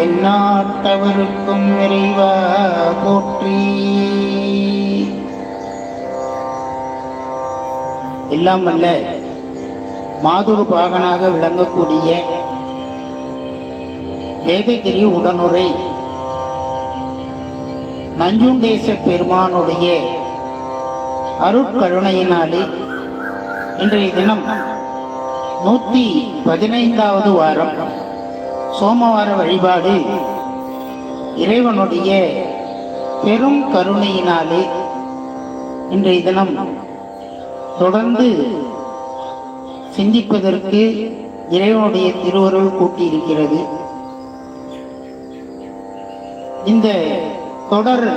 எந்நாட்டவருக்கும் இறைவா போற்றி. எல்லாம் வல்ல மாதுரு பாகனாக விளங்கக்கூடிய வேதகிரி உடனுரை நஞ்சுண்டேச பெருமானுடைய அருட்கருணையினாலே இன்றைய தினம் 115வது வாரம் சோமவார வழிபாடு இறைவனுடைய பெரும் கருணையினாலே இன்றைய தினம் தொடர்ந்து சிந்திப்பதற்கு இறைவனுடைய திருவருள் கூட்டியிருக்கிறது. இந்த தொடர்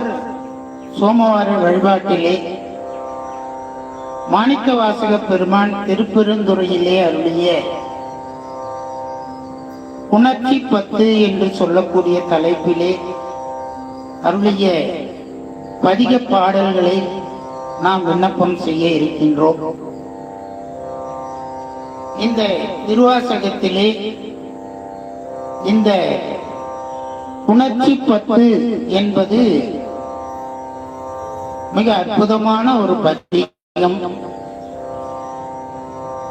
சோமவார வழிபாட்டிலே மாணிக்கவாசக பெருமான் திருப்பெருந்துறையிலே அருளிய உணர்ச்சி 10 என்று சொல்லக்கூடிய தலைப்பிலே அருளிய பதிக பாடல்களை நாம் விண்ணப்பம் செய்ய இருக்கின்றோம். இந்த திருவாசகத்திலே இந்த உணர்ச்சி 10 என்பது மிக அற்புதமான ஒரு பதிகம்.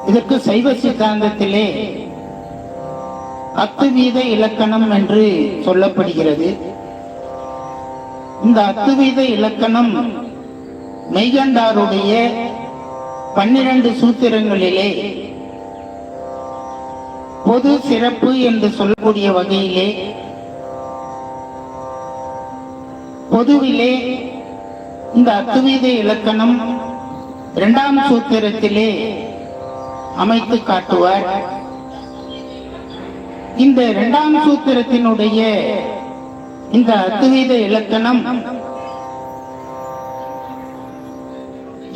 இதற்கு சைவ சித்தாந்தத்திலே அத்துவீத இலக்கணம் என்று சொல்லப்படுகிறது. இந்த அத்துவீத இலக்கணம் மெய்கண்டாருடைய 12 சூத்திரங்களிலே பொது சிறப்பு என்று சொல்லக்கூடிய வகையிலே பொதுவிலே இந்த அத்துவீத இலக்கணம் 2ஆம் சூத்திரத்திலே அமைத்து காட்டுவார். இந்த 2ஆம் சூத்திரத்தினுடைய இந்த அத்துவீத இலக்கணம்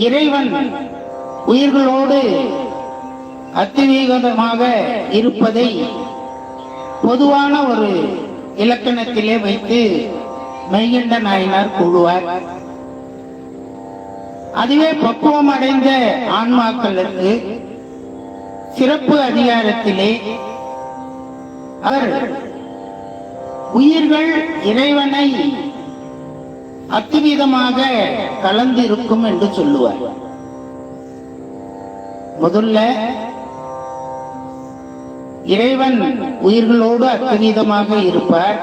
இறைவன் உயிர்களோடு அத்துவீகமாக இருப்பதை பொதுவான ஒரு இலக்கணத்திலே வைத்து மெய்கண்ட நாயனார் கூறுவார். அதுவே பக்குவம் அடைந்த ஆன்மாக்களுக்கு சிறப்பு அதிகாரத்திலே அவர் உயிர்கள் இறைவனை அத்துவீதமாக கலந்திருக்கும் என்று சொல்லுவார். முதல்ல இறைவன் உயிர்களோடு அத்துவீதமாக இருப்பார்.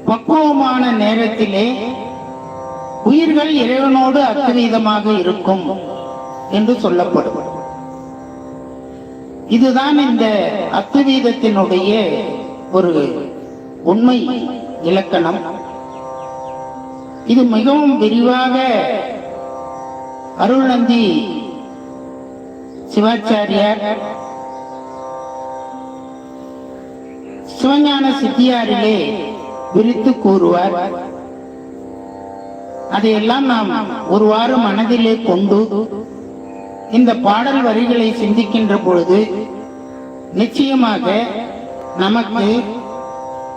பக்குவமான நேரத்திலே உயிர்கள் இறைவனோடு அத்துவீதமாக இருக்கும் என்று சொல்லப்படும். இதுதான் இந்த அத்துவீதத்தினுடைய ஒரு உண்மை இலக்கணம். இது மிகவும் விரிவாக அருள்நந்தி சிவாச்சாரியார் சிவஞான சித்தியாரிலே விரித்து கூறுவார். அதையெல்லாம் நாம் ஒருவாறு மனதிலே கொண்டு இந்த பாடல் வரிகளை சிந்திக்கின்ற பொழுது நிச்சயமாக நமக்கு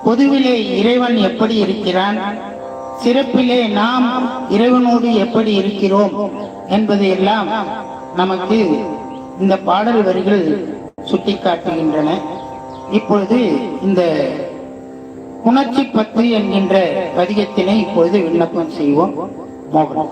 பொதுவிலே இறைவன் எப்படி இருக்கிறான், சிறப்பிலே நாம் இறைவனோடு எப்படி இருக்கிறோம் என்பதையெல்லாம் நமக்கு இந்த பாடல் வரிகள் சுட்டிக்காட்டுகின்றன. இப்பொழுது இந்த உணர்ச்சி 10 என்கின்ற பதிகத்தினை இப்பொழுது விண்ணப்பம் செய்வோம். மோகன்.